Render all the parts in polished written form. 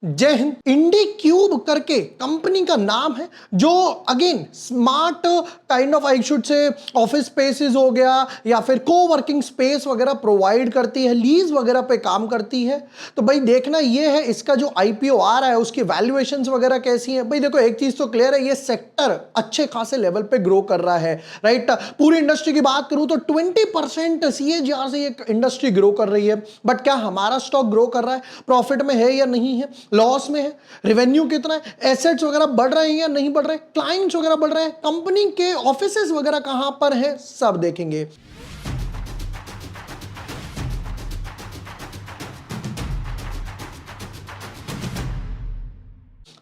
जय हिंद। इंडी क्यूब करके कंपनी का नाम है जो again smart kind of I should say office spaces हो गया या फिर को वर्किंग स्पेस वगैरह प्रोवाइड करती है, लीज वगैरह पे काम करती है। तो भाई देखना ये है इसका जो आईपीओ आ रहा है उसकी वैल्यूएशंस वगैरह कैसी है। भाई देखो एक चीज तो क्लियर है, ये सेक्टर अच्छे खासे लेवल पे ग्रो कर रहा है, राइट। पूरी इंडस्ट्री की बात करूं तो 20% सीएजीआर से ये इंडस्ट्री ग्रो कर रही है। बट क्या हमारा स्टॉक ग्रो कर रहा है, प्रॉफिट में है या नहीं है, लॉस में है, रेवेन्यू कितना है, एसेट्स वगैरह बढ़ रहे हैं या नहीं बढ़ रहे, क्लाइंट्स वगैरह बढ़ रहे हैं, कंपनी के ऑफिसेस वगैरह कहां पर है, सब देखेंगे।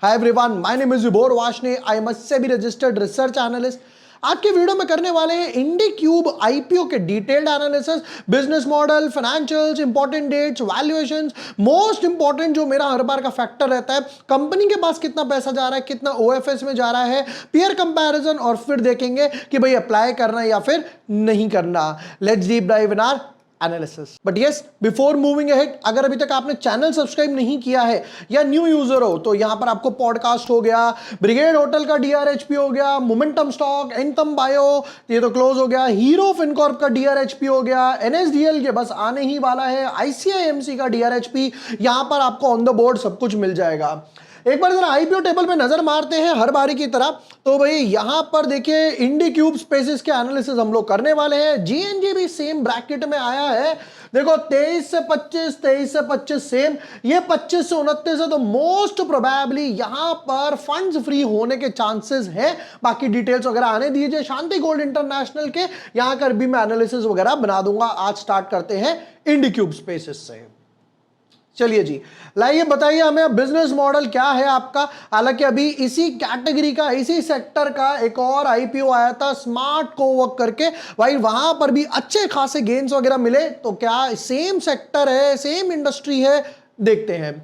Hi everyone, my name is Vibhor Varshney, I am a SEBI registered research analyst. आज के वीडियो में करने वाले हैं इंडी क्यूब आईपीओ के detailed analysis, business model, financials, important dates, valuations, most important जो मेरा हर बार का फैक्टर रहता है, कंपनी के पास कितना पैसा जा रहा है, कितना ओएफएस में जा रहा है, पीयर कंपैरिजन, और फिर देखेंगे कि भाई अप्लाई करना है या फिर नहीं करना। Let's deep dive in our analysis. But yes, before moving ahead, अगर अभी तक आपने चैनल सब्सक्राइब नहीं किया है या न्यू यूजर हो तो यहां पर आपको पॉडकास्ट हो गया, ब्रिगेड होटल का डीआरएचपी हो गया, मोमेंटम स्टॉक, एंथम बायो ये तो क्लोज हो गया, हीरो फिनकॉर्प का डीआरएचपी हो गया, एनएसडीएल के बस आने ही वाला है, आईसीआईएमसी का डीआरएचपी, यहां पर आपको ऑन द बोर्ड सब कुछ मिल जाएगा। एक बार जरा आईपीओ टेबल पे नजर मारते हैं हर बारी की तरह। तो भाई यहां पर देखिए इंडी क्यूब स्पेसेस के एनालिसिस हम लोग करने वाले हैं। जीएनजी भी सेम ब्रैकेट में आया है। देखो 23 से 25, 23 से 25 सेम, ये 25 से 29 है, तो मोस्ट प्रोबेबली यहां पर फंड्स फ्री होने के चांसेस हैं। बाकी डिटेल्स वगैरह आने दीजिए शांति गोल्ड इंटरनेशनल के, यहां कर भी मैं एनालिसिस वगैरह बना दूंगा। आज स्टार्ट करते हैं इंडी क्यूब स्पेसेस से। चलिए जी, लाइए बताइए हमें बिजनेस मॉडल क्या है आपका। हालांकि अभी इसी कैटेगरी का, इसी सेक्टर का एक और आईपीओ आया था स्मार्ट कोवर्क करके, भाई वहां पर भी अच्छे खासे गेन्स वगैरह मिले। तो क्या सेम सेक्टर है, सेम इंडस्ट्री है, देखते हैं।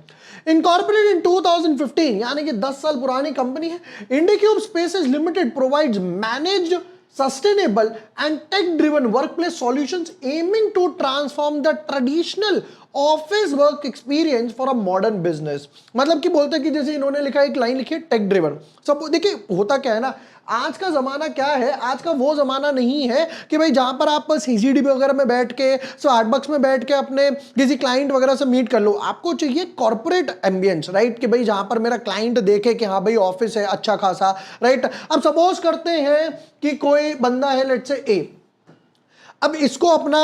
इनकॉर्पोरेटेड इन 2015, यानी कि 10 साल पुरानी कंपनी है। IndiQube spaces limited provides managed, sustainable and tech driven workplace solutions aiming to transform the traditional office work experience for a modern business. मतलब कि बोलते हैं कि जैसे इन्होंने लिखा एक लाइन लिखी है टेक ड्रिवन। सब देखिए होता क्या है ना, आज का जमाना क्या है, आज का वो जमाना नहीं है कि भाई जहां पर आप सीसीडीबी वगैरह में बैठ के, स्टारबक्स में बैठ के अपने किसी क्लाइंट वगैरह से मीट कर लो। आपको चाहिए कॉर्पोरेट एम्बियंस, राइट, कि भाई जहां पर मेरा क्लाइंट देखे कि हाँ भाई ऑफिस है अच्छा खासा, राइट। अब सपोज करते हैं कि कोई बंदा है लेट्स से ए, अब इसको अपना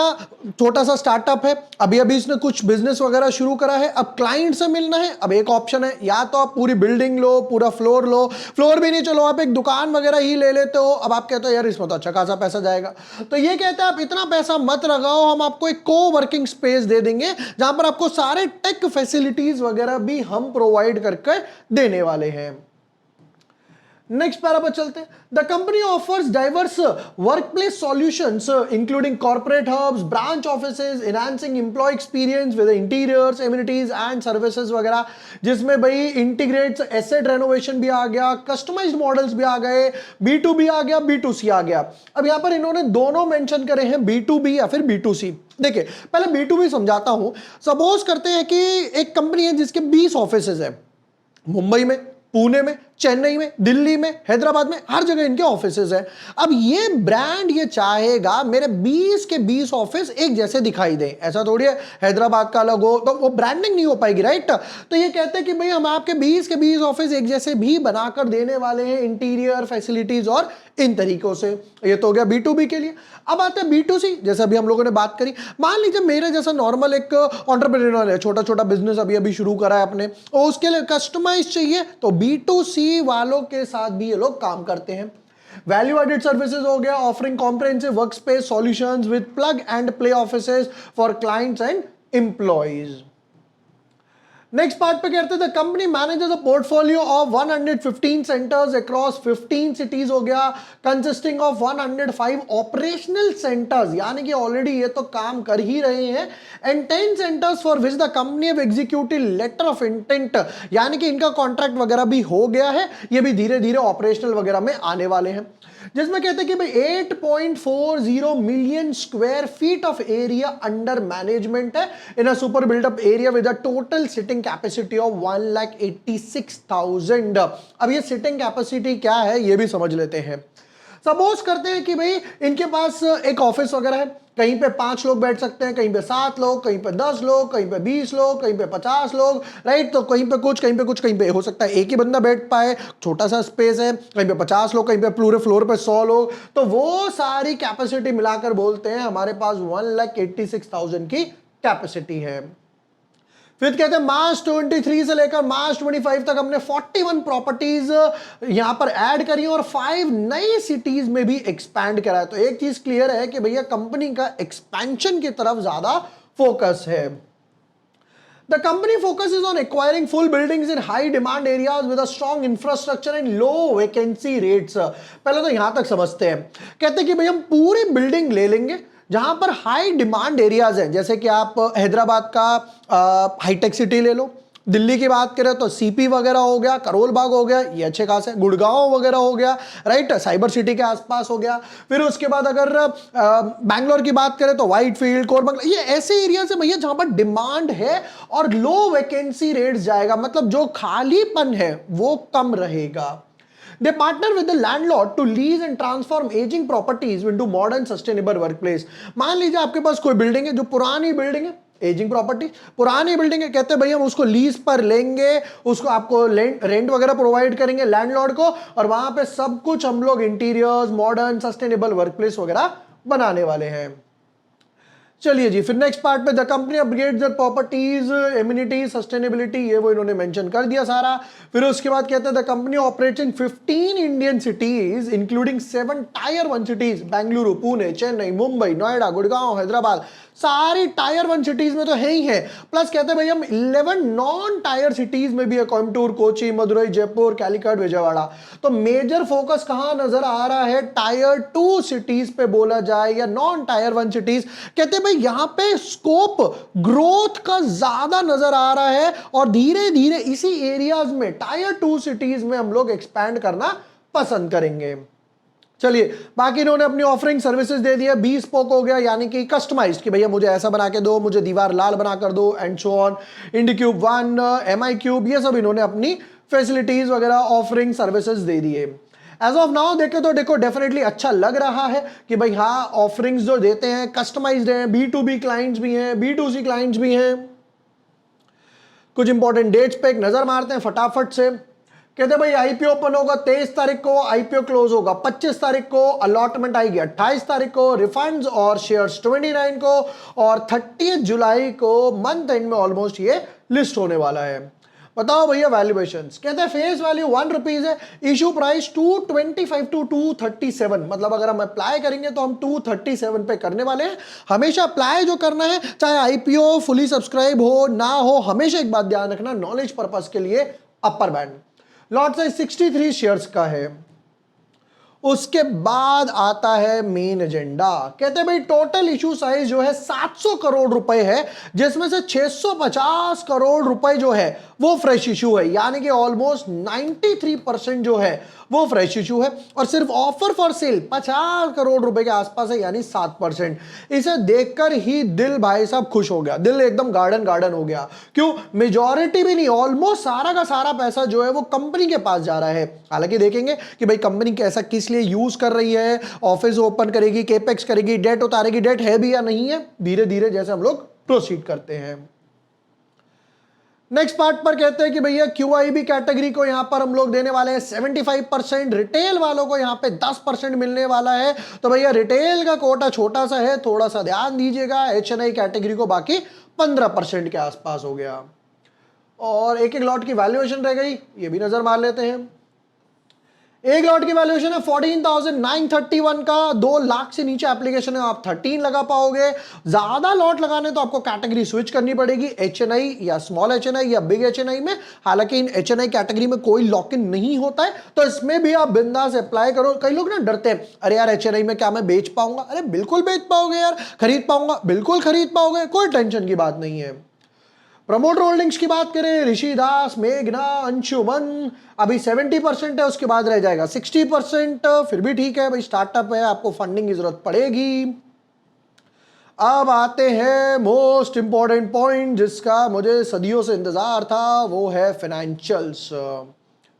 छोटा सा स्टार्टअप है, अभी अभी इसने कुछ बिजनेस वगैरह शुरू करा है, अब क्लाइंट से मिलना है। अब एक ऑप्शन है, या तो आप पूरी बिल्डिंग लो, पूरा फ्लोर लो, फ्लोर भी नहीं चलो आप एक दुकान वगैरह ही ले लेते हो। अब आप कहते हो यार इसमें तो अच्छा खासा पैसा जाएगा, तो ये कहते हैं आप इतना पैसा मत लगाओ, हम आपको एक को वर्किंग स्पेस दे देंगे जहां पर आपको सारे टेक फैसिलिटीज वगैरह भी हम प्रोवाइड करके देने वाले हैं। नेक्स्ट पैरा पर चलते हैं। The company offers diverse workplace solutions including corporate hubs, branch offices, enhancing employee experience with interiors, amenities and services वगैरह, जिसमें भाई इंटीग्रेट्स एसेट रेनोवेशन भी आ गया, कस्टमाइज्ड मॉडल्स भी आ गए, B2B आ गया, B2C आ गया। अब यहां पर इन्होंने दोनों मेंशन करे हैं, B2B या फिर B2C। देखिए पहले B2B समझाता हूं। सपोज करते हैं कि एक कंपनी है जिसके 20 ऑफिसेज है, मुंबई में, पुणे में, चेन्नई में, दिल्ली में, हैदराबाद में, हर जगह इनके ऑफिसेज हैं। अब ये ब्रांड ये चाहेगा मेरे 20 के 20 ऑफिस एक जैसे दिखाई दें, ऐसा थोड़ी है हैदराबाद का अलग हो, तो वो ब्रांडिंग नहीं हो पाएगी, राइट। तो ये कहते हैं कि भाई हम आपके 20 के 20 ऑफिस एक जैसे भी बनाकर देने वाले हैं, इंटीरियर फैसिलिटीज और इन तरीकों से। ये तो हो गया B2B के लिए। अब आते हैं B2C, जैसे अभी हम लोगों ने बात करी। मान लीजिए मेरे जैसा नॉर्मल एक एंटरप्रेन्योर है, छोटा छोटा बिजनेस अभी अभी शुरू करा है अपने, और उसके लिए कस्टमाइज चाहिए, तो B2C वालों के साथ भी ये लोग काम करते हैं। वैल्यू एडेड सर्विसेज हो गया, offering comprehensive workspace solutions with plug and play offices for clients and employees. Next part पे कहते हैं the company manages a portfolio of 115 centres across 15 cities हो गया, कंसिस्टिंग ऑफ 105 ऑपरेशनल सेंटर्स, यानी कि already ये तो काम कर ही रहे हैं, and 10 centres for which the company have executed letter of intent, यानी कि इनका कॉन्ट्रैक्ट वगैरह भी हो गया है, ये भी धीरे धीरे ऑपरेशनल वगैरह में आने वाले हैं। जिसमें कहते हैं कि भाई 8.40 million square feet of area under management है in a super built up area with a total sitting sitting capacity of 1,86,000। अब ये सिटिंग कैपेसिटी क्या है ये भी समझ लेते हैं। सपोज करते हैं कि भाई इनके पास एक ऑफिस वगैरह है, कहीं पे 5 लोग बैठ सकते हैं, कहीं पे 7 लोग, कहीं पे 10 लोग, कहीं पे 20 लोग, कहीं पे 50 लोग, राइट। तो कहीं पे कुछ, कहीं पे कुछ, कहीं पे हो सकता है एक ही बंदा बैठ पाए, छोटा सा स्पेस है, कहीं पे 50 लोग, कहीं पे पूरे फ्लोर पे 100 लोग। तो वो सारी कैपेसिटी मिलाकर बोलते हैं हमारे पास 1,86,000 की कैपेसिटी है। फिर कहते हैं मार्च 23 से लेकर मार्च 25 तक हमने 41 प्रॉपर्टीज यहां पर ऐड करी और 5 नई सिटीज में भी एक्सपैंड करा है। तो एक चीज क्लियर है कि भैया कंपनी का एक्सपेंशन की तरफ ज्यादा फोकस है। The company focuses on acquiring full buildings in high demand areas with a strong infrastructure and low vacancy rates। पहले तो यहां तक समझते हैं। कहते हैं कि भाई हम पूरी बिल्डिंग ले लेंगे जहां पर हाई डिमांड एरियाज हैं, जैसे कि आप हैदराबाद का हाईटेक सिटी ले लो, दिल्ली की बात करें तो सीपी वगैरह हो गया, करोल बाग हो गया, ये अच्छे खास है, गुड़गांव वगैरह हो गया, राइट, साइबर सिटी के आसपास हो गया। फिर उसके बाद अगर बैंगलोर की बात करें तो व्हाइट फील्ड, कोरबंगला, ये ऐसे एरियाज है भैया जहां पर डिमांड है और लो वैकेंसी रेट्स जाएगा, मतलब जो खालीपन है वो कम रहेगा। They partner with the landlord to lease and transform aging properties into modern sustainable workplace। मान लीजिए आपके पास कोई बिल्डिंग है जो पुरानी बिल्डिंग है, एजिंग प्रॉपर्टी, पुरानी बिल्डिंग है, कहते हैं भाई हम उसको लीज पर लेंगे, उसको आपको रेंट वगैरह प्रोवाइड करेंगे लैंडलॉर्ड को, और वहां पे सब कुछ हम लोग इंटीरियर्स, मॉडर्न सस्टेनेबल वर्कप्लेस वगैरह बनाने वाले हैं। चलिए जी, फिर नेक्स्ट पार्ट पे the company upgrades their properties, amenities, sustainability, ये वो इन्होंने मेंशन कर दिया सारा। फिर उसके बाद कहते हैं the company operates in 15 Indian cities including 7 tyre 1 cities, Bengaluru, Pune, Chennai, Mumbai, Noida, Gurgaon, Hyderabad, सारी टायर 1 सिटीज में तो है ही है। प्लस कहते हैं भाई हम 11 नॉन टायर सिटीज में भी है, कोयम्बटूर, कोची, मदुरई, जयपुर, कैलिकट, विजयवाड़ा। तो मेजर फोकस कहां नजर आ रहा है, टायर 2 सिटीज पे बोला जाए या नॉन टायर 1 सिटीज। कहते हैं भाई यहां पे स्कोप ग्रोथ का ज्यादा नजर आ रहा है और धीरे धीरे इसी एरियाज में टायर 2 सिटीज में हम लोग एक्सपैंड करना पसंद करेंगे। चलिए, बाकी इन्होंने अपनी ऑफरिंग सर्विसेज दे दिया। बी स्पोक हो गया, यानी कि कस्टमाइज्ड, कि भैया मुझे ऐसा बना के दो, मुझे दीवार लाल बना कर दो, and so on. IndiQube 1, MI cube, ये सब इन्होंने अपनी फैसिलिटीज वगैरह ऑफरिंग सर्विसेज दे दिए। एज ऑफ नाउ देखे तो देखो डेफिनेटली अच्छा लग रहा है कि भाई हाँ, ऑफरिंग्स जो देते हैं कस्टमाइज्ड हैं, B2B क्लाइंट्स भी हैं, B2C क्लाइंट्स भी हैं। कुछ इंपॉर्टेंट डेट्स पे एक नजर मारते हैं फटाफट से। कहते भाई आईपीओ ओपन होगा 23 तारीख को, आईपीओ क्लोज होगा 25 तारीख को, अलॉटमेंट आएगी 28 तारीख को, रिफंड्स और शेयर्स 29 को, और 30 जुलाई को मंथ एंड में ऑलमोस्ट ये लिस्ट होने वाला है। बताओ भैया वैल्यूएशंस। कहते हैं फेस वैल्यू 1 रुपीज है, इशू प्राइस 225 टू 237, मतलब अगर हम अप्लाई करेंगे तो हम 237 पे करने वाले हैं। हमेशा अप्लाई जो करना है, चाहे आईपीओ फुली सब्सक्राइब हो ना हो, हमेशा एक बात ध्यान रखना, नॉलेज पर्पस के लिए upper band. Lot size 63 shares का है। उसके बाद आता है मेन एजेंडा। कहते हैं भाई टोटल इशू साइज जो है 700 करोड़ रुपए है, जिसमें से 650 करोड़ रुपए जो है वो फ्रेश इशू है, यानी कि ऑलमोस्ट 93% जो है वो फ्रेश इशू है, और सिर्फ ऑफर फॉर सेल 50 करोड़ रुपए के आसपास है, यानी 7%। इसे देखकर ही दिल भाई साहब खुश हो गया, दिल एकदम गार्डन गार्डन हो गया। क्यों? मेजॉरिटी भी नहीं, ऑलमोस्ट सारा का सारा पैसा जो है वो कंपनी के पास जा रहा है। हालांकि देखेंगे कि भाई कंपनी कैसा किस लिए यूज कर रही है, ऑफिस ओपन करेगी, केपेक्स करेगी, डेट उतारेगी, डेट है भी या नहीं है, धीरे धीरे जैसे हम लोग प्रोसीड करते हैं। नेक्स्ट पार्ट पर कहते हैं कि भैया QIB कैटेगरी को यहां पर हम लोग देने वाले हैं 75%, रिटेल वालों को यहां पे 10% मिलने वाला है। तो भैया रिटेल का कोटा छोटा सा है, थोड़ा सा ध्यान दीजिएगा। HNI कैटेगरी को बाकी 15% के आसपास हो गया। और एक एक लॉट की वैल्यूएशन रह गई, ये भी नजर मार लेते हैं। एक लॉट की वैल्यूएशन है 14,931 का, 2 लाख से नीचे एप्लीकेशन है, आप 13 लगा पाओगे। ज्यादा लॉट लगाने तो आपको कैटेगरी स्विच करनी पड़ेगी, HNI या स्मॉल HNI या बिग HNI में। हालांकि इन HNI कैटेगरी में कोई लॉक इन नहीं होता है, तो इसमें भी आप बिंदास अप्लाई करो। कई लोग ना डरते हैं, अरे यार HNI में क्या मैं बेच पाऊंगा? अरे बिल्कुल बेच पाओगे यार। खरीद पाऊंगा? बिल्कुल खरीद पाओगे, कोई टेंशन की बात नहीं है। प्रमोटर होल्डिंग्स की बात करें, ऋषि दास, मेघना, अंशुमन, अभी 70% है, उसके बाद रह जाएगा 60%। फिर भी ठीक है भाई, स्टार्टअप है, आपको फंडिंग की जरूरत पड़ेगी। अब आते हैं मोस्ट इंपॉर्टेंट पॉइंट जिसका मुझे सदियों से इंतजार था, वो है फाइनेंशियल्स।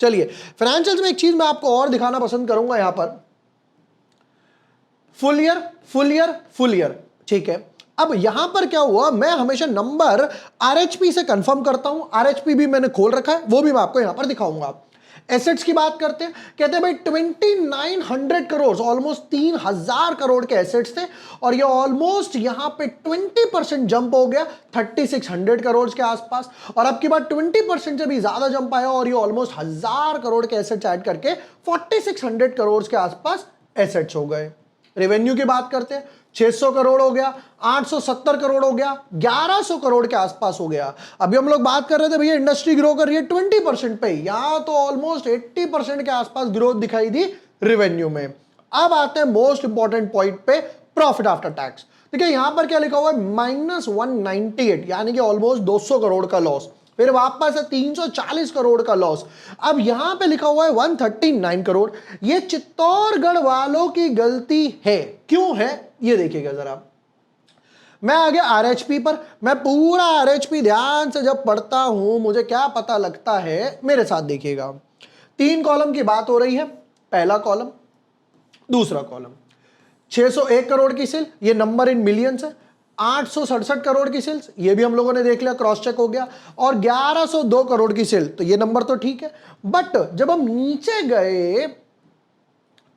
चलिए, फाइनेंशियल्स में एक चीज मैं आपको और दिखाना पसंद करूंगा यहां पर, full year full year full year, ठीक है। अब यहां पर क्या हुआ, मैं हमेशा नंबर आरएचपी से कंफर्म करता हूं, आरएचपी भी मैंने खोल रखा है, वो भी मैं आपको यहां पर दिखाऊंगा। एसेट्स की बात करते हैं, कहते हैं भाई 2900 करोड़, ऑलमोस्ट 3000 करोड़ के एसेट्स थे, और ये ऑलमोस्ट यहां पे 20% जंप हो गया 3600 करोड़ के आसपास। और अब की बात 20% से भी ज्यादा जंप आया और ये ऑलमोस्ट 1000 करोड़ के एसेट्स ऐड करके 4600 करोड़ के आसपास एसेट्स हो गए। रेवेन्यू की बात करते हैं, 600 करोड़ हो गया, 870 करोड़ हो गया, 1100 करोड़ के आसपास हो गया। अभी हम लोग बात कर रहे थे भैया इंडस्ट्री ग्रो कर रही है 20% पे, यहां तो ऑलमोस्ट 80% के आसपास ग्रोथ दिखाई दी रेवेन्यू में। अब आते हैं मोस्ट इंपॉर्टेंट पॉइंट पे, प्रॉफिट आफ्टर टैक्स। देखिए यहां पर क्या लिखा हुआ है, -198, यानी कि ऑलमोस्ट 200 करोड़ का लॉस। फिर वापस है 340 करोड़ का लॉस। अब यहां पे लिखा हुआ है 139 करोड़। ये चित्तौड़गढ़ वालों की गलती है। क्यों है ये देखिएगा जरा। मैं आ गया आरएचपी पर, मैं पूरा आरएचपी ध्यान से जब पढ़ता हूं मुझे क्या पता लगता है, मेरे साथ देखिएगा। 3 कॉलम की बात हो रही है, पहला कॉलम, दूसरा कॉलम। 601 करोड़ की सेल, ये नंबर इन मिलियंस है। 867 करोड़ की सेल्स, ये भी हम लोगों ने देख लिया, क्रॉस चेक हो गया। और 1102 करोड़ की सेल, तो ये नंबर तो ठीक है। बट जब हम नीचे गए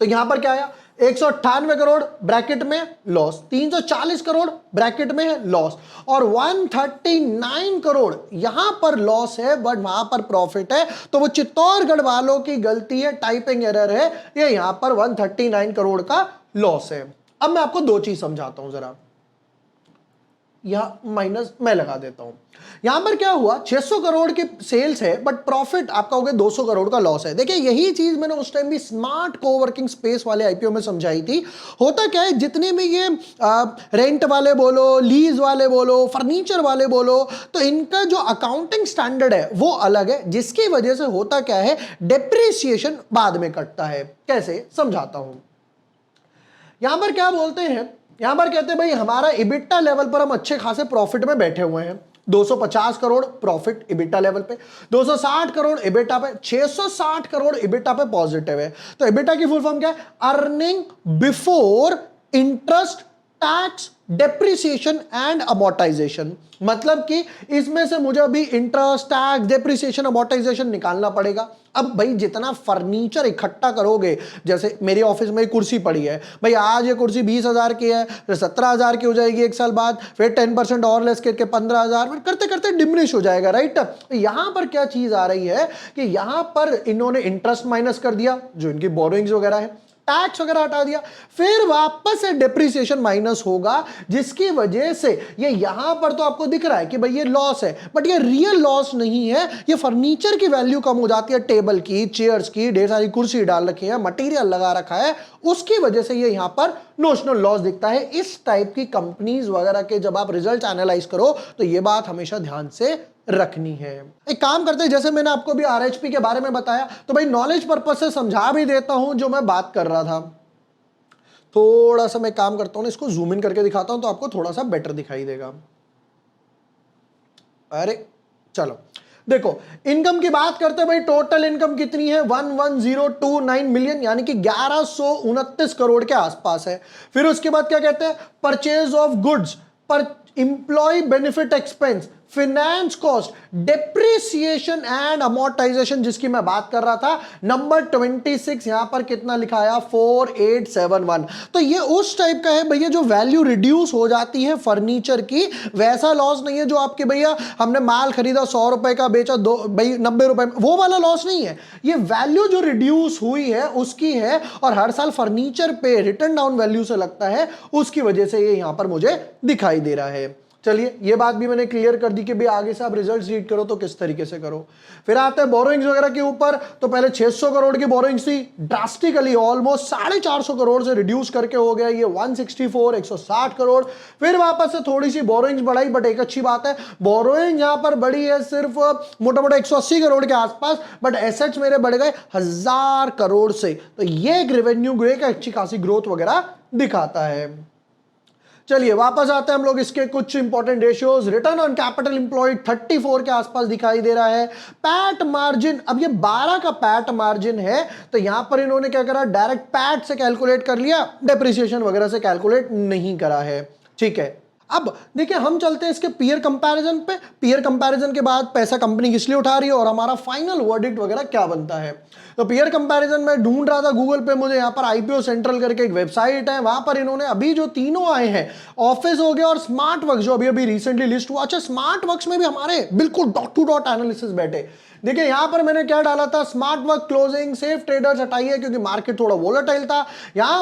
तो यहां पर क्या आया, 198 करोड़ ब्रैकेट में लॉस, 340 करोड़ ब्रैकेट में लॉस, और 139 करोड़ यहां पर लॉस है, बट वहां पर प्रॉफिट है। तो वो चित्तौड़गढ़ वालों की गलती है, टाइपिंग एरर है, ये यहां पर 139 करोड़ का लॉस है। अब मैं आपको दो चीज समझाता हूं जरा, यहां माइनस मैं लगा देता हूं। यहां पर क्या हुआ, 600 करोड़ की सेल्स है बट प्रॉफिट आपका हो गया 200 करोड़ का लॉस है। देखिए यही चीज मैंने उस टाइम भी स्मार्ट कोवर्किंग स्पेस वाले आईपीओ में समझाई थी। होता क्या है, जितने में ये रेंट वाले बोलो, लीज वाले बोलो, फर्नीचर वाले बोलो, तो इनका जो अकाउंटिंग स्टैंडर्ड है वो अलग है, जिसकी वजह से होता क्या है, डेप्रिसिएशन बाद में कटता है। कैसे समझाता हूं, यहां पर क्या बोलते हैं, यहां पर कहते हैं भाई हमारा इबिटा लेवल पर हम अच्छे खासे प्रॉफिट में बैठे हुए हैं। 250 करोड़ प्रॉफिट इबिटा लेवल पे, 260 करोड़ इबिटा पे, 660 करोड़ इबिटा पे पॉजिटिव है। तो इबिटा की फुल फॉर्म क्या है, earning before interest, tax, depreciation and amortisation. मतलब कि इसमें से मुझे अभी इंटरेस्ट, टैक्स, डेप्रिसिएशन, अमोर्टाइजेशन निकालना पड़ेगा। अब भाई जितना फर्नीचर इकट्ठा करोगे, जैसे मेरे ऑफिस में कुर्सी पड़ी है, भाई आज ये कुर्सी 20,000 की है, फिर 17,000 की हो जाएगी एक साल बाद, फिर 10% और लेस करके 15,000, फिर करते करते डिमिनिश हो जाएगा, राइट। यहां पर क्या चीज आ रही है कि यहां पर इन्होंने इंटरेस्ट माइनस कर दिया, जो इनकी बोरोइंग्स वगैरह है, टैक्स वगैरह हटा दिया, फिर वापस से डेप्रिसिएशन माइनस होगा, जिसकी वजह से ये यहां पर तो आपको दिख रहा है कि भाई ये लॉस है, बट ये रियल लॉस नहीं है। ये फर्नीचर की वैल्यू कम हो जाती है, टेबल की, चेयर्स की, ढेर सारी कुर्सी डाल रखी है, मटेरियल लगा रखा है, उसकी वजह से ये यहां पर नोशनल लॉस दिखता है। इस टाइप की कंपनीज वगैरह के जब आप रिजल्ट एनालाइज करो तो ये बात हमेशा ध्यान से रखनी है। एक काम करते हैं, जैसे मैंने आपको भी आरएचपी के बारे में बताया, तो भाई नॉलेज पर्पस से समझा भी देता हूं जो मैं बात कर रहा था। थोड़ा सा मैं काम करता हूं, इसको जूम इन करके दिखाता हूं तो आपको थोड़ा सा बेटर दिखाई देगा। अरे चलो देखो, इनकम की बात करते हैं भाई, टोटल इनकम कितनी है, 11029 मिलियन, यानी कि 1129 करोड़ के आसपास है। फिर उसके बाद क्या कहते हैं, परचेज ऑफ गुड्स, पर employee benefit expense, finance cost, depreciation and amortisation, जिसकी मैं बात कर रहा था, नंबर 26 यहां पर कितना लिखा आया, 4871। तो ये उस टाइप का है भैया जो वैल्यू रिड्यूस हो जाती है फर्नीचर की, वैसा लॉस नहीं है जो आपके भैया हमने माल खरीदा 100 रुपए का, बेचा दो भाई 90 रुपए, वो वाला लॉस नहीं है। ये वैल्यू जो रिड्यूस हुई है उसकी है, और हर साल फर्नीचर पे रिटर्न डाउन वैल्यू से लगता है, उसकी वजह से ये यहां पर मुझे दिखाई दे रहा है। चलिए ये बात भी मैंने क्लियर कर दी कि भाई आगे से आप रिजल्ट्स रीड करो तो किस तरीके से करो। फिर आते हैं बोरोइंग्स वगैरह के ऊपर, तो पहले 600 करोड़ की बोरोइंग्स थी, ड्रास्टिकली ऑलमोस्ट 450 करोड़ से रिड्यूस करके हो गया ये 164, 160 करोड़। फिर वापस से थोड़ी सी बोरोइंग्स बढ़ाई, बट एक अच्छी बात है, बोरोइंग यहां पर बढ़ी है सिर्फ मोटा मोटा 180 करोड़ के आसपास, बट एसेट्स मेरे बढ़ गए 1000 करोड़ से। तो ये एक रेवेन्यू एक अच्छी खासी ग्रोथ वगैरह दिखाता है। चलिए वापस आते हैं हम लोग इसके कुछ important ratios. Return on capital employed 34 के आसपास दिखाई दे रहा है। पैट मार्जिन, अब ये 12 का पैट मार्जिन है, तो यहां पर इन्होंने क्या करा, डायरेक्ट पैट से कैलकुलेट कर लिया, डेप्रिसिएशन वगैरह से कैलकुलेट नहीं करा है। ठीक है, अब देखिए हम चलते हैं इसके पीयर कंपैरिजन पे। पीयर कंपैरिजन के बाद पैसा कंपनी किस लिए उठा रही है और हमारा फाइनल वर्डिक्ट वगैरह क्या बनता है। तो पीयर कंपैरिजन में ढूंढ रहा था गूगल पे, मुझे यहाँ पर आईपीओ सेंट्रल करके एक वेबसाइट है, वहां पर इन्होंने अभी जो तीनों आए हैं, ऑफिस हो गया और स्मार्ट वर्क्स जो अभी अभी रिसेंटली लिस्ट हुआ। अच्छा, स्मार्ट वर्क्स में भी हमारे बिल्कुल डॉट टू डॉट एनालिसिस बैठे। देखिए यहां पर मैंने क्या डाला था, smart work closing safe traders हटाइए क्योंकि मार्केट थोड़ा वोलेटाइल था। यहां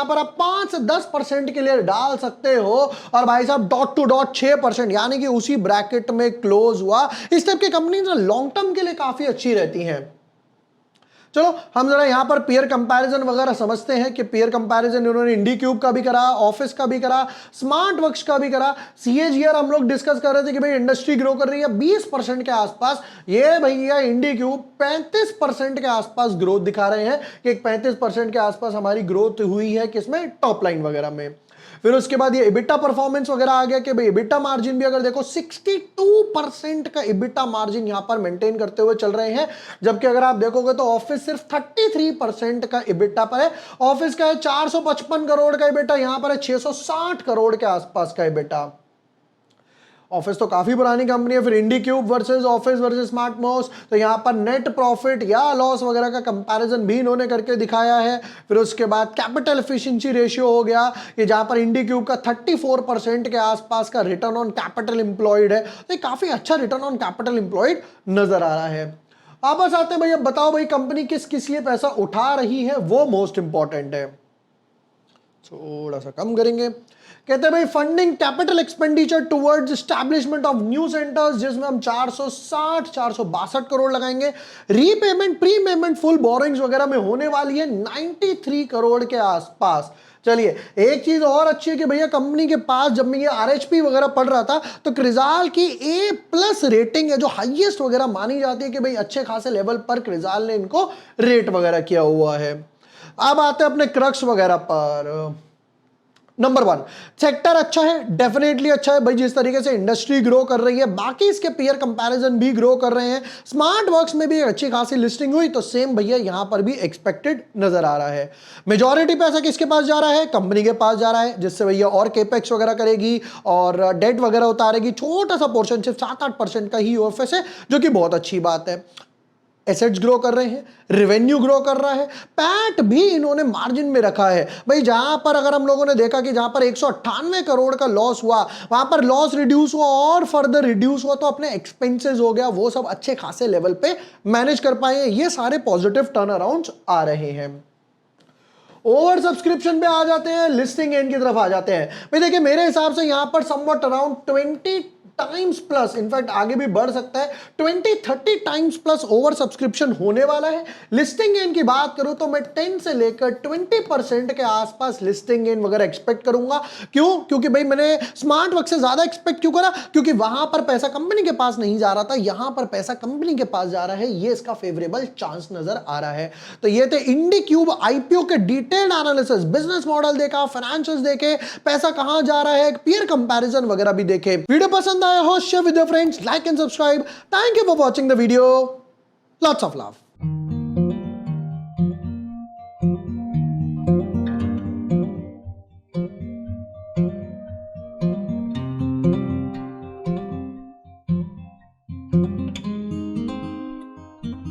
पर आप 5 से 10% के लिए डाल सकते हो और भाई साहब डॉट टू डॉट 6%, यानी कि उसी ब्रैकेट में क्लोज हुआ। इस टाइप की कंपनी लॉन्ग टर्म के लिए काफी अच्छी रहती हैं। चलो हम जरा यहां पर पीयर कंपैरिजन वगैरह समझते हैं कि पीयर कंपैरिजन इन्होंने इंडी क्यूब का भी करा, ऑफिस का भी करा, स्मार्ट वर्क्स का भी करा। सीएजीआर हम लोग डिस्कस कर रहे थे कि भाई इंडस्ट्री ग्रो कर रही है 20% के आसपास, ये भैया इंडी क्यूब 35% के आसपास ग्रोथ दिखा रहे हैं कि 35% के आसपास हमारी ग्रोथ हुई है किसमें, टॉप लाइन वगैरह में। फिर उसके बाद ये इबिटा परफॉर्मेंस वगैरह आ गया कि भाई इबिटा मार्जिन भी अगर देखो 62% का इबिटा मार्जिन यहां पर मेंटेन करते हुए चल रहे हैं, जबकि अगर आप देखोगे तो ऑफिस सिर्फ 33% का इबिटा पर है। ऑफिस का है 455 करोड़ का इबिटा, यहां पर है 660 करोड़ के आसपास का इबिटा। ऑफिस तो काफी पुरानी कंपनी है। फिर IndiQube versus Awfis versus smart मोस, तो यहां पर नेट प्रॉफिट या लॉस वगैरह का कंपैरिजन भी इन्होंने करके दिखाया है। फिर उसके बाद कैपिटल एफिशिएंसी रेशियो हो गया कि जहां पर इंडी क्यूब का 34% के आसपास का रिटर्न ऑन कैपिटल एम्प्लॉयड है, तो काफी अच्छा रिटर्न ऑन कैपिटल एम्प्लॉयड नजर आ रहा है। वापस आते हैं भैया, बताओ भाई कंपनी किस किस लिए पैसा उठा रही है, वो मोस्ट इंपॉर्टेंट है। थोड़ा सा कम करेंगे, कहते हैं भाई funding capital expenditure towards establishment of new centres, जिसमें हम 462 करोड़ लगाएंगे। रीपेमेंट प्रीपेमेंट फुल बोरिंग्स वगैरह में होने वाली है 93 करोड़ के आसपास। चलिए एक चीज और अच्छी है कि भैया कंपनी के पास, जब मैं ये आरएचपी वगैरह पढ़ रहा था तो क्रिजाल की A+ रेटिंग है जो हाईएस्ट वगैरह मानी जाती है कि भाई अच्छे खासे लेवल पर क्रिजाल ने इनको रेट वगैरह किया हुआ है। अब आते हैं अपने क्रक्स वगैरह पर। नंबर 1, सेक्टर अच्छा है, डेफिनेटली अच्छा है भाई, जिस तरीके से इंडस्ट्री ग्रो कर रही है, बाकी इसके पीयर कंपैरिजन भी ग्रो कर रहे हैं। स्मार्ट वर्क्स में भी अच्छी खासी लिस्टिंग हुई, तो सेम भैया यहां पर भी एक्सपेक्टेड नजर आ रहा है। मेजॉरिटी पैसा किसके पास जा रहा है, कंपनी के पास जा रहा है, जिससे भैया और केपेक्स वगैरह करेगी और डेट वगैरह उतारेगी। छोटा सा पोर्शन, सिर्फ 7-8% का ही ऑफिस है, जो कि बहुत अच्छी बात है। एसेट्स ग्रो कर रहे हैं, रेवेन्यू ग्रो कर रहा है, पैट भी इन्होंने मार्जिन में रखा है भाई। जहां पर अगर हम लोगों ने देखा कि जहां पर 198 करोड़ का लॉस हुआ, वहां पर लॉस रिड्यूस हुआ और फर्दर रिड्यूस हुआ, तो अपने एक्सपेंसेस हो गया वो सब अच्छे खासे लेवल पे मैनेज कर पाए। ये सारे पॉजिटिव टर्न अराउंड आ रहे हैं। ओवर सब्सक्रिप्शन पे आ जाते हैं, लिस्टिंग एंड की तरफ आ जाते हैं भाई। देखिए मेरे हिसाब से यहां पर somewhat around 20 times plus, in fact आगे भी बढ़ सकता है, 20-30 टाइम्स प्लस ओवर सब्सक्रिप्शन होने वाला है। लिस्टिंग गेन की बात करूं तो मैं 10 से लेकर 20% के आसपास लिस्टिंग गेन वगैरह एक्सपेक्ट करूंगा। क्यों? क्योंकि भाई मैंने स्मार्ट वर्क से ज्यादा एक्सपेक्ट क्यों करा, क्योंकि वहां पर पैसा कंपनी के पास नहीं जा रहा था, यहां पर पैसा कंपनी के पास जा रहा है, ये इसका फेवरेबल चांस नजर आ रहा है। तो ये थे इंडी क्यूब आईपीओ के डिटेल्ड एनालिसिस, बिजनेस मॉडल देखा, फाइनेंशियल्स देखे, पैसा कहां जा रहा है, पीयर कंपैरिजन वगैरह भी देखे। वीडियो पसंद आया हो, share with your friends, like and subscribe. Thank you for watching the video. Lots of love.